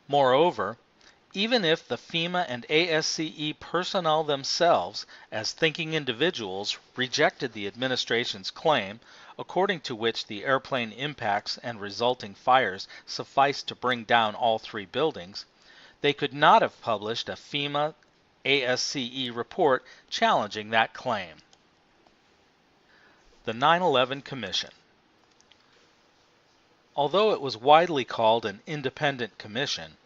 Moreover, even if the FEMA and ASCE personnel themselves, as thinking individuals, rejected the administration's claim, according to which the airplane impacts and resulting fires sufficed to bring down all 3 buildings, they could not have published a FEMA ASCE report challenging that claim. The 9/11 Commission. Although it was widely called an independent commission,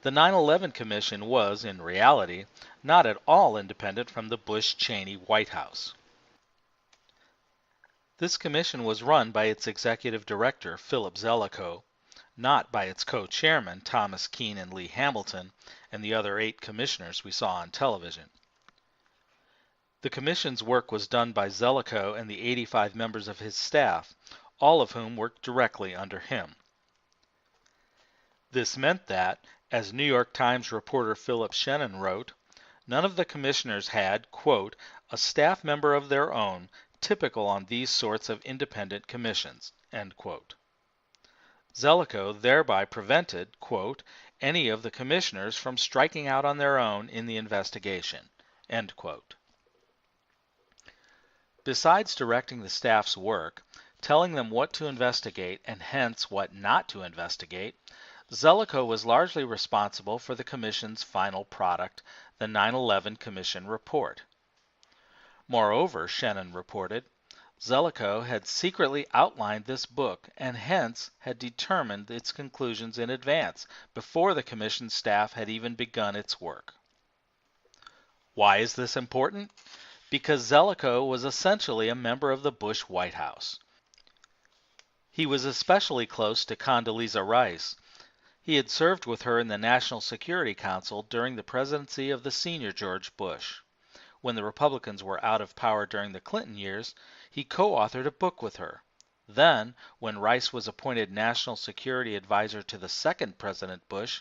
the 9/11 Commission was, in reality, not at all independent from the Bush-Cheney White House. This commission was run by its executive director, Philip Zelikow, not by its co-chairmen, Thomas Kean and Lee Hamilton, and the other 8 commissioners we saw on television. The commission's work was done by Zelikow and the 85 members of his staff, all of whom worked directly under him. This meant that, as New York Times reporter Philip Shannon wrote, none of the commissioners had, quote, a staff member of their own, typical on these sorts of independent commissions, end quote. Zelikow thereby prevented, quote, any of the commissioners from striking out on their own in the investigation, end quote. Besides directing the staff's work, telling them what to investigate and hence what not to investigate, Zelikow was largely responsible for the Commission's final product, the 9/11 Commission report. Moreover, Shannon reported, Zelikow had secretly outlined this book and hence had determined its conclusions in advance, before the Commission staff had even begun its work. Why is this important? Because Zelikow was essentially a member of the Bush White House. He was especially close to Condoleezza Rice. He had served with her in the National Security Council during the presidency of the senior George Bush. When the Republicans were out of power during the Clinton years, he co-authored a book with her. Then, when Rice was appointed National Security Advisor to the second President Bush,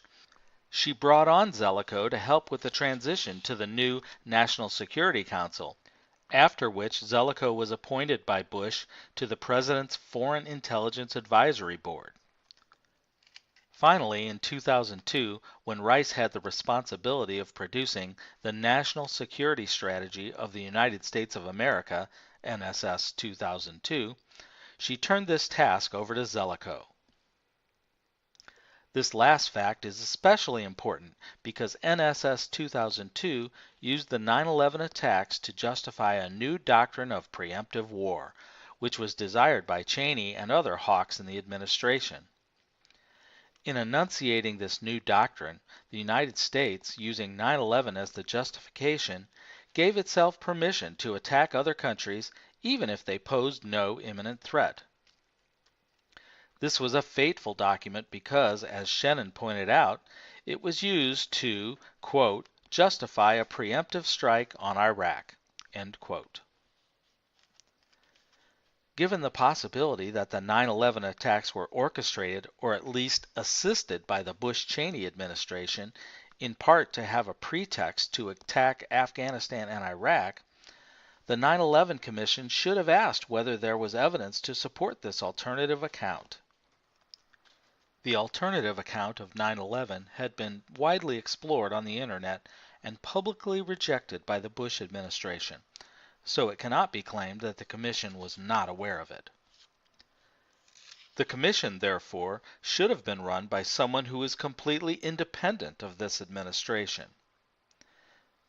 she brought on Zelikow to help with the transition to the new National Security Council, after which Zelikow was appointed by Bush to the President's Foreign Intelligence Advisory Board. Finally, in 2002, when Rice had the responsibility of producing the National Security Strategy of the United States of America, NSS 2002, she turned this task over to Zelikow. This last fact is especially important because NSS 2002 used the 9/11 attacks to justify a new doctrine of preemptive war, which was desired by Cheney and other hawks in the administration. In enunciating this new doctrine, the United States, using 9/11 as the justification, gave itself permission to attack other countries even if they posed no imminent threat. This was a fateful document because, as Shannon pointed out, it was used to, quote, justify a preemptive strike on Iraq, end quote. Given the possibility that the 9/11 attacks were orchestrated or at least assisted by the Bush-Cheney administration, in part to have a pretext to attack Afghanistan and Iraq, the 9/11 Commission should have asked whether there was evidence to support this alternative account. The alternative account of 9/11 had been widely explored on the internet and publicly rejected by the Bush administration, so it cannot be claimed that the Commission was not aware of it. The Commission, therefore, should have been run by someone who is completely independent of this administration.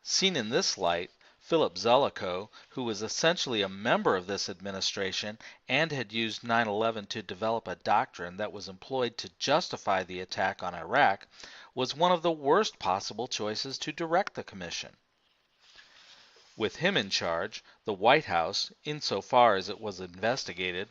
Seen in this light, Philip Zelikow, who was essentially a member of this administration and had used 9/11 to develop a doctrine that was employed to justify the attack on Iraq, was one of the worst possible choices to direct the Commission. With him in charge, the White House, insofar as it was investigated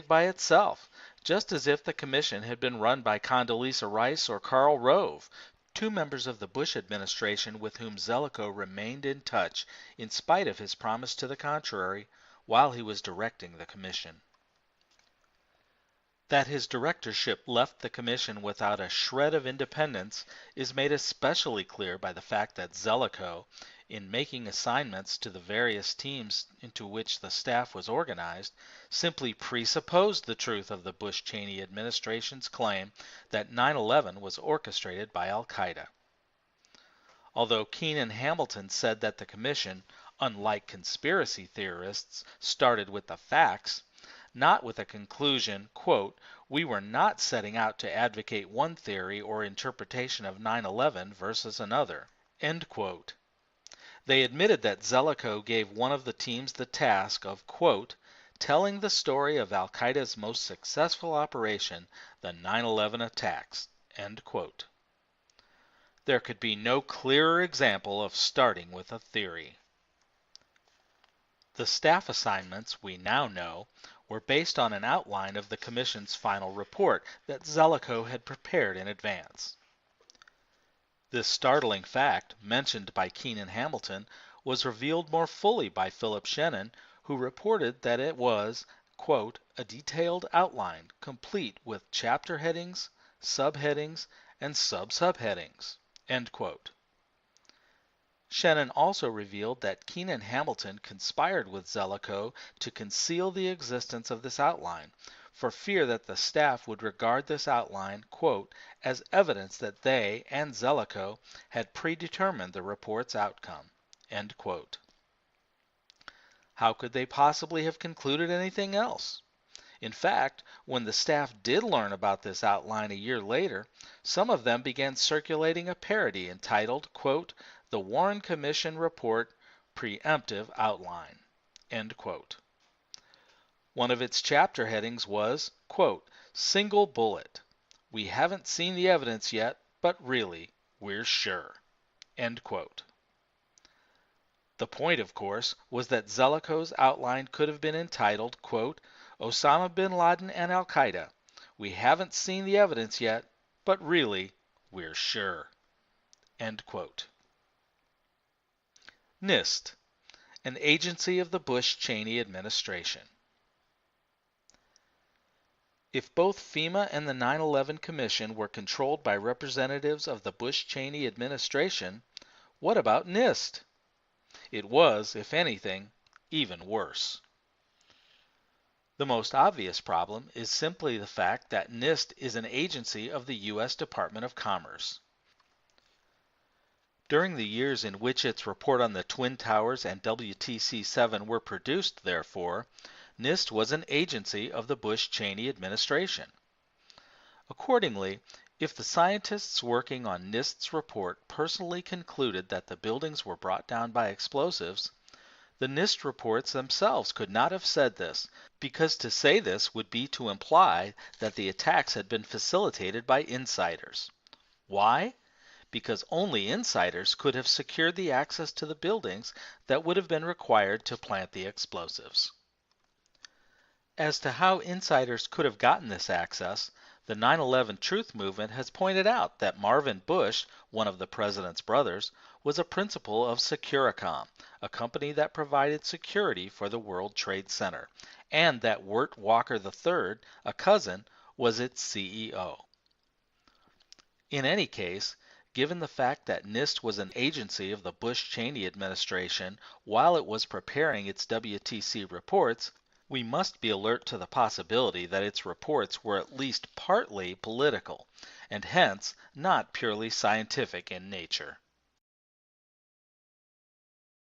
by itself, just as if the Commission had been run by Condoleezza Rice or Karl Rove, 2 members of the Bush administration with whom Zelikow remained in touch, in spite of his promise to the contrary, while he was directing the Commission. That his directorship left the Commission without a shred of independence is made especially clear by the fact that Zelikow, in making assignments to the various teams into which the staff was organized, simply presupposed the truth of the Bush-Cheney administration's claim that 9/11 was orchestrated by al-Qaeda. Although Keene and Hamilton said that the commission, unlike conspiracy theorists, started with the facts, not with a conclusion, quote, "We were not setting out to advocate one theory or interpretation of 9/11 versus another," end quote. They admitted that Zelikow gave one of the teams the task of, quote, "telling the story of al-Qaeda's most successful operation, the 9/11 attacks," end quote. There could be no clearer example of starting with a theory. The staff assignments, we now know, were based on an outline of the Commission's final report that Zelikow had prepared in advance. This startling fact, mentioned by Keene and Hamilton, was revealed more fully by Philip Shannon, who reported that it was, quote, "a detailed outline, complete with chapter headings, subheadings, and sub-subheadings," end quote. Shannon also revealed that Keene and Hamilton conspired with Zelikow to conceal the existence of this outline, for fear that the staff would regard this outline, quote, "as evidence that they and Zelikow had predetermined the report's outcome," end quote. How could they possibly have concluded anything else? In fact, when the staff did learn about this outline a year later, some of them began circulating a parody entitled, quote, "The Warren Commission Report Preemptive Outline," end quote. One of its chapter headings was, quote, "Single bullet. We haven't seen the evidence yet, but really, we're sure," end quote. The point, of course, was that Zelikow's outline could have been entitled, quote, "Osama bin Laden and al-Qaeda. We haven't seen the evidence yet, but really, we're sure," end quote. NIST, an agency of the Bush-Cheney administration. If both FEMA and the 9/11 Commission were controlled by representatives of the Bush-Cheney administration, what about NIST? It was, if anything, even worse. The most obvious problem is simply the fact that NIST is an agency of the U.S. Department of Commerce. During the years in which its report on the Twin Towers and WTC-7 were produced, therefore, NIST was an agency of the Bush-Cheney administration. Accordingly, if the scientists working on NIST's report personally concluded that the buildings were brought down by explosives, the NIST reports themselves could not have said this, because to say this would be to imply that the attacks had been facilitated by insiders. Why? Because only insiders could have secured the access to the buildings that would have been required to plant the explosives. As to how insiders could have gotten this access, the 9/11 Truth Movement has pointed out that Marvin Bush, one of the president's brothers, was a principal of Securicom, a company that provided security for the World Trade Center, and that Wirt Walker III, a cousin, was its CEO. In any case, given the fact that NIST was an agency of the Bush-Cheney administration while it was preparing its WTC reports, we must be alert to the possibility that its reports were at least partly political, and hence not purely scientific in nature.